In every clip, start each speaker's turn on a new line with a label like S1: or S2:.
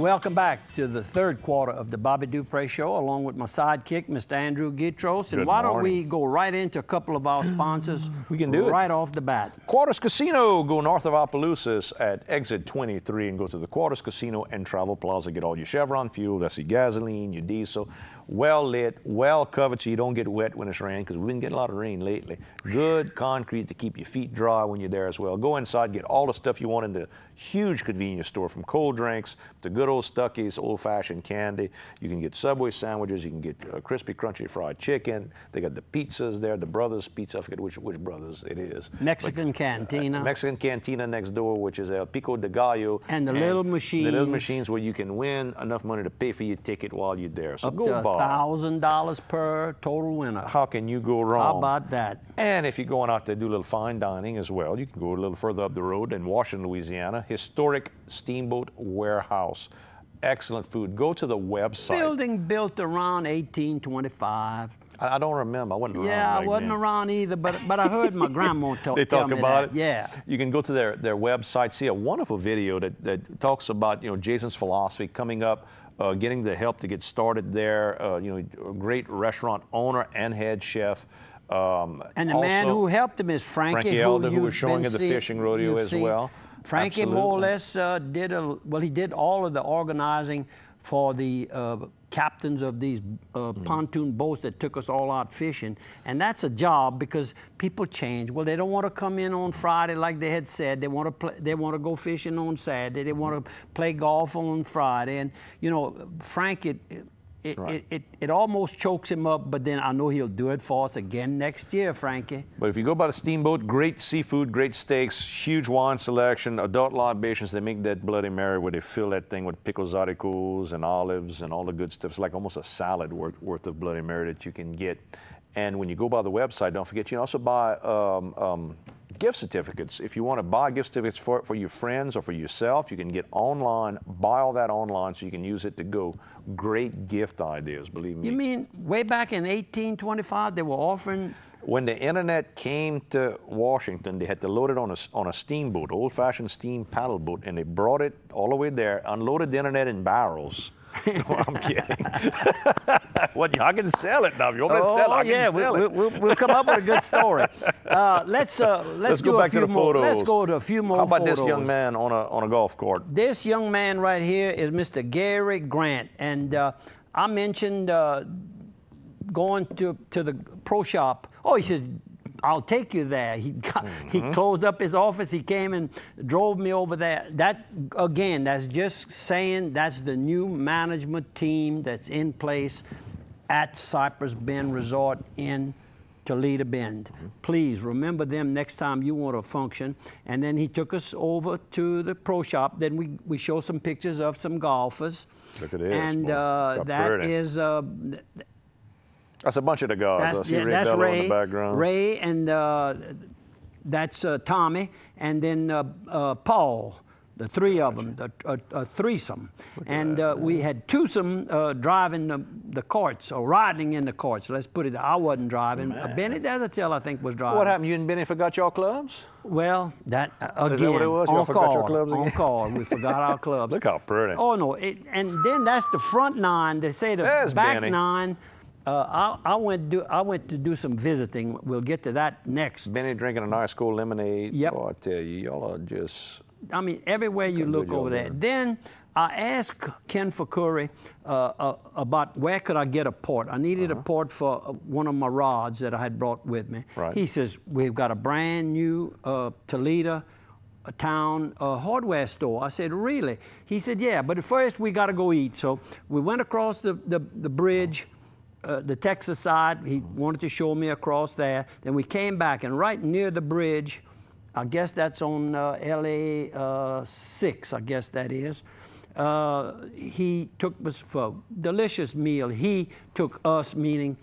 S1: welcome back to the third quarter of the Bobby Dupree Show, along with my sidekick, Mr. Andrew Gitros. And why don't we go right into a couple of our sponsors?
S2: We can do it
S1: right off the bat.
S2: Quarters Casino. Go north of Opelousas at exit 23 and go to the Quarters Casino and Travel Plaza. Get all your Chevron fuel, that's your gasoline, your diesel. Well lit, well covered so you don't get wet when it's raining, because we've been getting a lot of rain lately. Good concrete to keep your feet dry when you're there as well. Go inside, get all the stuff you want in the huge convenience store, from cold drinks to good old Stuckey's old-fashioned candy. You can get Subway sandwiches, you can get crispy, crunchy fried chicken. They got the pizzas there, the Brothers Pizza. I forget which Brothers it is.
S1: Mexican Cantina.
S2: Mexican Cantina next door, which is El Pico de Gallo.
S1: And the little machines.
S2: The little machines where you can win enough money to pay for your ticket while you're there. So
S1: up
S2: go
S1: to $1,000 per total winner.
S2: How can you go wrong?
S1: How about that?
S2: And if you're going out to do a little fine dining as well, you can go a little further up the road in Washington, Louisiana. Historic Steamboat Warehouse. Excellent food. Go to the website.
S1: Building built around 1825.
S2: I don't remember. I wasn't around.
S1: Yeah, I wasn't around either, but I heard my grandma tell me
S2: about it.
S1: Yeah.
S2: You can go to their website, see a wonderful video that talks about Jason's philosophy coming up, getting the help to get started there. A great restaurant owner and head chef.
S1: And the man who helped him is Frankie
S2: Elder, who was showing at the fishing rodeo as well.
S1: Frankie more or less he did all of the organizing for the captains of these pontoon boats that took us all out fishing. And that's a job, because people change. Well, they don't want to come in on Friday like they had said. They want to go fishing on Saturday. They want to play golf on Friday. And Frank, it almost chokes him up, but then I know he'll do it for us again next year, Frankie.
S2: But if you go by the Steamboat, great seafood, great steaks, huge wine selection, adult libations. They make that Bloody Mary where they fill that thing with pickles, articles, and olives and all the good stuff. It's like almost a salad worth of Bloody Mary that you can get. And when you go by the website, don't forget you can also buy gift certificates. If you want to buy gift certificates for your friends or for yourself, you can get online, buy all that online so you can use it to go. Great gift ideas, believe me.
S1: You mean way back in 1825 they were offering?
S2: When the internet came to Washington, they had to load it on a steamboat, old-fashioned steam paddle boat, and they brought it all the way there, unloaded the internet in barrels. No, I'm kidding. I can sell it now. If you want me to sell it, I can sell it.
S1: We'll come up with a good story. Let's
S2: go back to the photos.
S1: Let's go to a few more.
S2: How about
S1: photos.
S2: This young man on a golf court?
S1: This young man right here is Mr. Gary Grant, and I mentioned going to the pro shop. Oh, he says, I'll take you there. He closed up his office. He came and drove me over there. That, again, that's just saying that's the new management team that's in place at Cypress Bend Resort in Toledo Bend. Please remember them next time you want a function. And then he took us over to the pro shop. Then we show some pictures of some golfers.
S2: Look at this.
S1: And that is...
S2: that's a bunch of the guys. I see Ray Bello in the background.
S1: Ray, and that's Tommy, and then Paul. The three of them, a threesome. And we had twosome driving the carts, or riding in the carts. Let's put it, I wasn't driving. Benny Desertel, I think, was driving.
S2: What happened? You and Benny forgot your clubs?
S1: Well, again,
S2: is that what it was?
S1: on
S2: forgot your clubs again?
S1: On call. We forgot our clubs.
S2: Look how pretty.
S1: Oh, no. And then that's the front nine. They say the back
S2: Benny.
S1: nine. I went to do some visiting. We'll get to that next.
S2: Benny drinking a nice cold lemonade.
S1: Yep.
S2: Oh, I tell you, y'all are just...
S1: I mean, everywhere you look over there. Then I asked Ken Fakuri about where could I get a port. I needed a port for one of my rods that I had brought with me.
S2: Right.
S1: He says, we've got a brand new Toledo town hardware store. I said, really? He said, yeah, but first we got to go eat. So we went across the bridge, the Texas side. He wanted to show me across there. Then we came back, and right near the bridge, I guess that's on LA 6, I guess that is. He took us for a delicious meal. He took us, meaning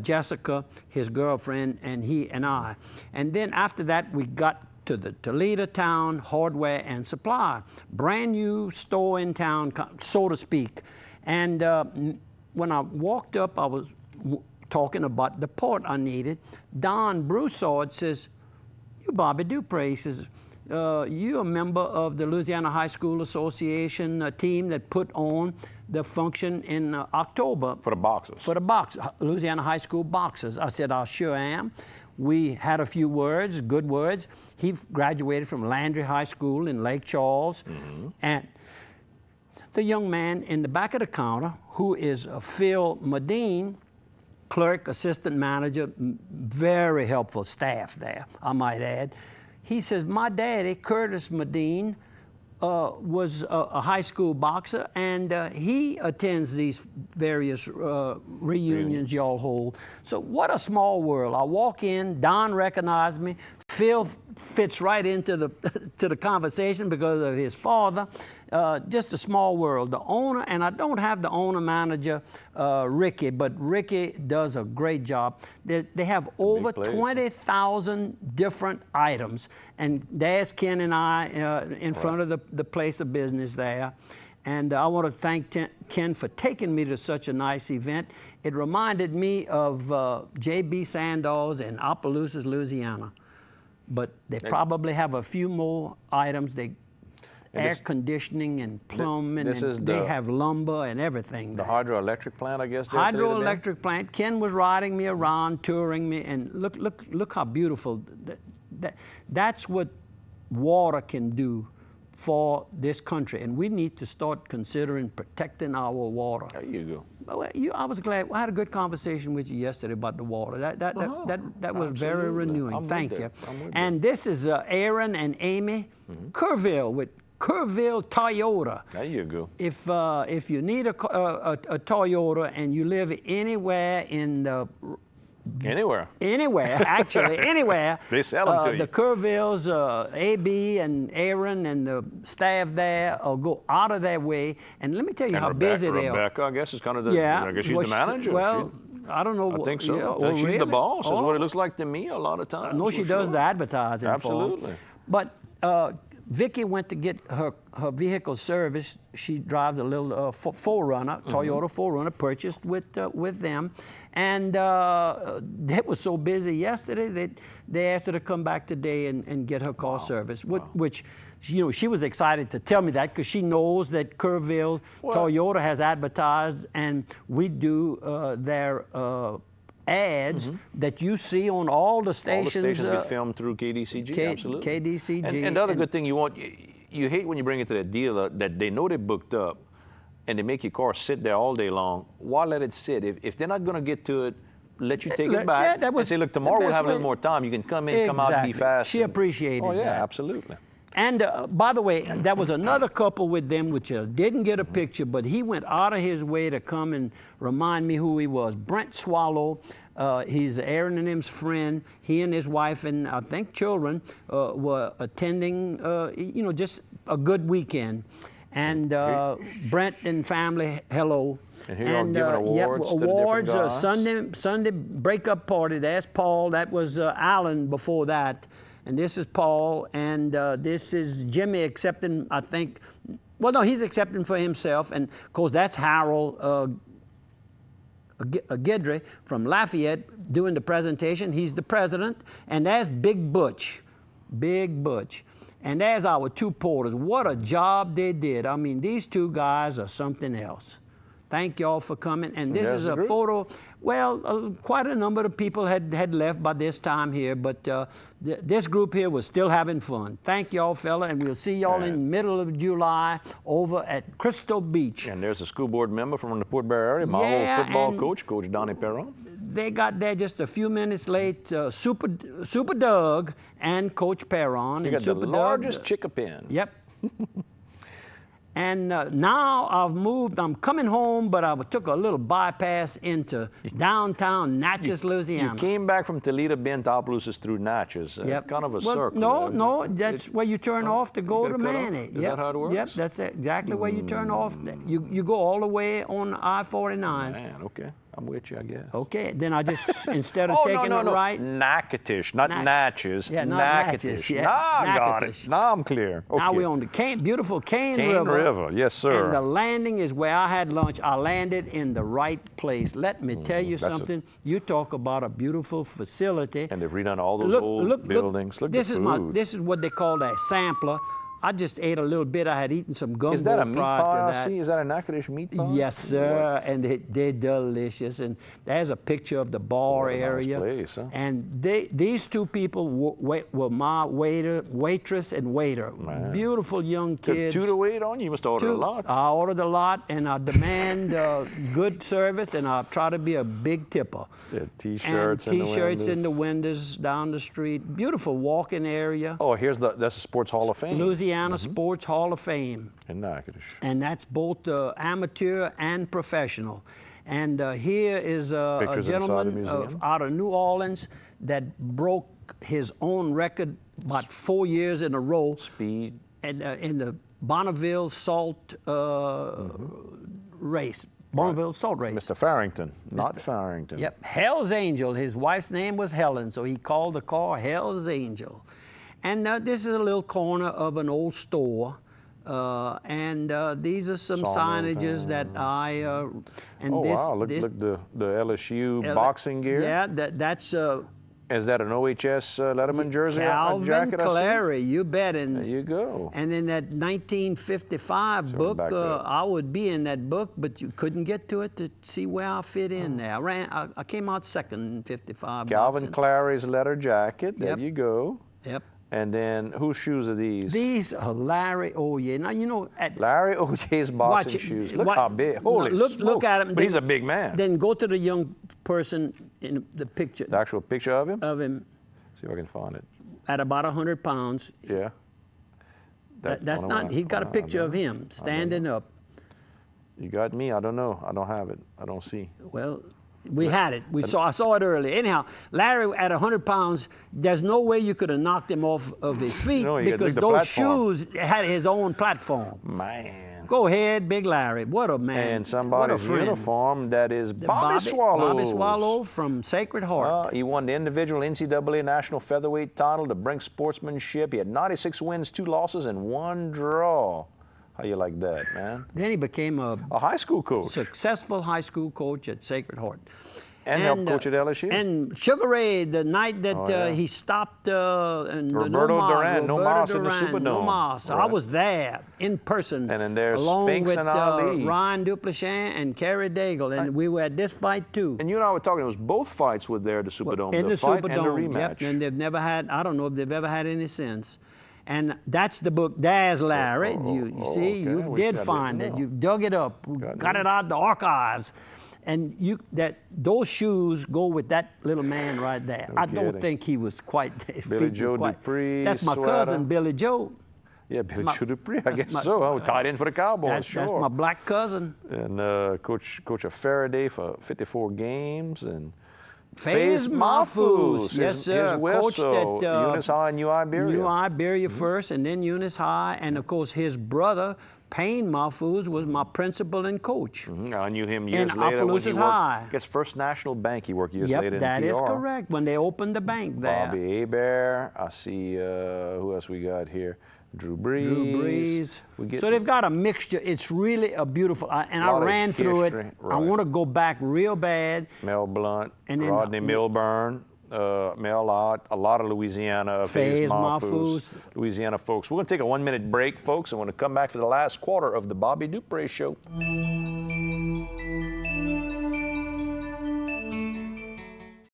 S1: Jessica, his girlfriend, and he and I. And then after that, we got to the Toledo Town Hardware and Supply, brand new store in town, so to speak. And when I walked up, I was talking about the port I needed. Don Broussard says, "You Bobby Dupree," he says, you're a member of the Louisiana High School Association team that put on the function in October.
S2: For the boxers.
S1: For the Louisiana High School boxers. I said, I sure am. We had a few words, good words. He graduated from Landry High School in Lake Charles. And the young man in the back of the counter, who is Phil Medine, clerk, assistant manager, very helpful staff there, I might add. He says, my daddy, Curtis Medine, was a high school boxer, and he attends these various reunions y'all hold. So what a small world. I walk in, Don recognized me, Phil fits right into the to the conversation because of his father. Just a small world. The owner, and I don't have the owner manager, Ricky, but Ricky does a great job. They have over 20,000 different items, and there's Ken and I in front of the place of business there. And I want to thank Ken for taking me to such a nice event. It reminded me of J.B. Sandals in Opelousas, Louisiana. But they probably have a few more items. Air conditioning and plumbing, and they have lumber and everything.
S2: The hydroelectric plant, I guess.
S1: Hydroelectric plant. Ken was riding me around, touring me, and look how beautiful. That's what water can do for this country, and we need to start considering protecting our water.
S2: There you go.
S1: I was glad. I had a good conversation with you yesterday about the water. That was very renewing. Thank you. And this is Aaron and Amy Kerrville with Kerrville Toyota.
S2: There you go.
S1: If you need a Toyota and you live anywhere in the
S2: Anywhere,
S1: actually, anywhere.
S2: They sell them to you.
S1: The Kerrvilles, AB and Aaron and the staff there will go out of their way. And let me tell you how busy they are.
S2: Rebecca, I guess, is kind of the, I guess she's the manager.
S1: Well, I don't know.
S2: I think so.
S1: Yeah,
S2: she's
S1: really?
S2: the boss, is what it looks like to me a lot of times.
S1: No, she does the advertising.
S2: Absolutely.
S1: But Vicki went to get her vehicle serviced. She drives a little Forerunner, Toyota Forerunner, purchased with them. And it was so busy yesterday that they asked her to come back today and get her car serviced, which, you know, she was excited to tell me that because she knows that Kerrville Toyota has advertised, and we do their ads that you see on all the stations.
S2: All the stations get filmed through KDCG, absolutely.
S1: KDCG.
S2: And the other good thing you hate when you bring it to the dealer that they know they're booked up and they make your car sit there all day long. Why let it sit? If they're not going to get to it, let you take it back and say, look, tomorrow we'll have a little more time. You can come in, come out, and be fast.
S1: She appreciated that.
S2: Oh, yeah, absolutely.
S1: And by the way, there was another couple with them which didn't get a picture, but he went out of his way to come and remind me who he was. Brent Swallow, he's Aaron and him's friend. He and his wife and I think children were attending, you know, just a good weekend. And Brent and family, hello.
S2: And here giving awards to the different guys.
S1: Sunday breakup party. That's Paul. That was Alan before that. And this is Paul, and this is Jimmy accepting, I think, well, no, he's accepting for himself. And, of course, that's Harold Guidry from Lafayette doing the presentation. He's the president. And that's Big Butch. Big Butch. And there's our two porters. What a job they did. I mean, these two guys are something else. Thank y'all for coming. And this is a photo. Well, quite a number of people had left by this time here, but this group here was still having fun. Thank y'all, fella, and we'll see y'all in the middle of July over at Crystal Beach.
S2: And there's a school board member from the Port Barre area, my old football coach, Coach Donnie Perron.
S1: They got there just a few minutes late. Super Doug and Coach Perron.
S2: You got the largest chicken pen.
S1: Yep. And now I've moved, I'm coming home, but I took a little bypass into downtown Natchez, Louisiana.
S2: You came back from Toledo, been to Opelousas through Natchez, kind of a circle.
S1: No, that's where you turn off to go to Manny.
S2: Is that how it works?
S1: Yep, that's exactly where you turn off. You go all the way on I-49.
S2: Man, okay. I'm with you, I guess.
S1: Okay, then I just, instead of
S2: Oh,
S1: taking
S2: no,
S1: it
S2: no,
S1: right.
S2: Natchitoches, not Natchez.
S1: Yeah, not Natchez, yeah.
S2: Now I got it.
S1: Natchitoches.
S2: Now I'm clear. Okay.
S1: Now we're on the beautiful Cane
S2: River. Yes, sir.
S1: And the landing is where I had lunch. I landed in the right place. Let me tell you something. You talk about a beautiful facility.
S2: And they've redone all those old buildings. Look at the food.
S1: This is what they call a sampler. I just ate a little bit. I had eaten some gumbo.
S2: Is that a meat
S1: prior
S2: pie?
S1: to
S2: I
S1: that.
S2: see. Is that a Natchitoches meat pie?
S1: Yes, sir. What? And they're delicious. And there's a picture of the bar area.
S2: Nice place, huh?
S1: And these two people were my waitress and waiter. Man. Beautiful young kids.
S2: Took two to wait on you. You must order a lot.
S1: I ordered a lot, and I demand good service, and I try to be a big tipper.
S2: Yeah, T-shirts in
S1: the windows down the street. Beautiful walking area.
S2: Oh, that's the Sports Hall of Fame.
S1: Louisiana Sports Hall of Fame.
S2: In Natchitoches.
S1: And that's both amateur and professional. And here is a gentleman out of New Orleans that broke his own record about 4 years in a row.
S2: Speed.
S1: And in the Bonneville Salt race. Bonneville Salt race.
S2: Mr. Farrington, not Farrington.
S1: Yep, Hell's Angel. His wife's name was Helen, so he called the car Hell's Angel. And this is a little corner of an old store. And these are some signages that I...
S2: wow, look the LSU boxing gear.
S1: Yeah, that's...
S2: is that an OHS Letterman jersey
S1: Calvin
S2: jacket?
S1: Clary, you bet. And,
S2: there you go.
S1: And in that 1955 book, I would be in that book, but you couldn't get to it to see where I fit in there. I came out second in 55.
S2: Calvin
S1: boxing.
S2: Clary's leather jacket, there you go.
S1: Yep.
S2: And then, whose shoes are these?
S1: These are Larry Oye. Now, you know...
S2: Larry Oye's boxing shoes. Look how big. Holy smokes.
S1: Look at him.
S2: But he's a big man.
S1: Then go to the young person in the picture.
S2: The actual picture of him?
S1: Of him.
S2: See if I can find it.
S1: At about 100 pounds.
S2: Yeah.
S1: That's not... He's got a picture of him standing up.
S2: You got me? I don't know. I don't have it. I don't see.
S1: Well... We had it. I saw it earlier. Anyhow, Larry at 100 pounds, there's no way you could have knocked him off of his feet because those shoes had his own platform.
S2: Man.
S1: Go ahead, Big Larry. What a man.
S2: And somebody's uniform that is Bobby Swallow.
S1: Bobby Swallow from Sacred Heart.
S2: He won the individual NCAA national featherweight title to bring sportsmanship. He had 96 wins, 2 losses, and 1 draw. How you like that, man?
S1: Then he became a
S2: high school coach.
S1: Successful high school coach at Sacred Heart.
S2: And helped coach at LSU.
S1: And Sugar Ray, the night that he stopped
S2: Roberto Duran, no mas in the Superdome.
S1: No mas. Right. I was there in person.
S2: And then there's
S1: along
S2: Spinks
S1: with
S2: and Ali.
S1: Ryan Duplessis and Kerry Daigle. And we were at this fight too.
S2: And you and I were talking, it was both fights were there at the Superdome.
S1: In the
S2: fight
S1: Superdome,
S2: and the rematch.
S1: Yep, and they've never had, I don't know if they've ever had any since. And that's the book, There's Larry. You see,
S2: okay.
S1: You did find it. You dug it up, got it out of the archives. And those shoes go with that little man right there. I don't think he was quite...
S2: Billy Joe Dupree.
S1: That's my cousin, Billy Joe.
S2: Yeah, Billy Joe Dupree, I guess so. Tied in for the Cowboys, sure.
S1: That's my black cousin.
S2: And Coach of Faraday for 54 games. And
S1: Faze Mahfouz, yes, sir.
S2: Coached at Eunice High and New Iberia.
S1: New Iberia first, and then Eunice High. And, of course, his brother, Payne Mahfouz, was my principal and coach.
S2: I knew him years later when he worked. I guess First National Bank, he worked years later in PR.
S1: That is correct, when they opened the bank there.
S2: Bobby Hebert. I see, who else we got here? Drew Brees.
S1: So they've got a mixture. It's really a beautiful, and I ran through it. Right. I want to go back real bad.
S2: Mel Blount, and then Rodney Milburn, Mel Ott, a lot of Louisiana, Faze Mahfouz, Louisiana folks. We're going to take a 1-minute break, folks, and we're going to come back for the last quarter of the Bobby Dupree Show.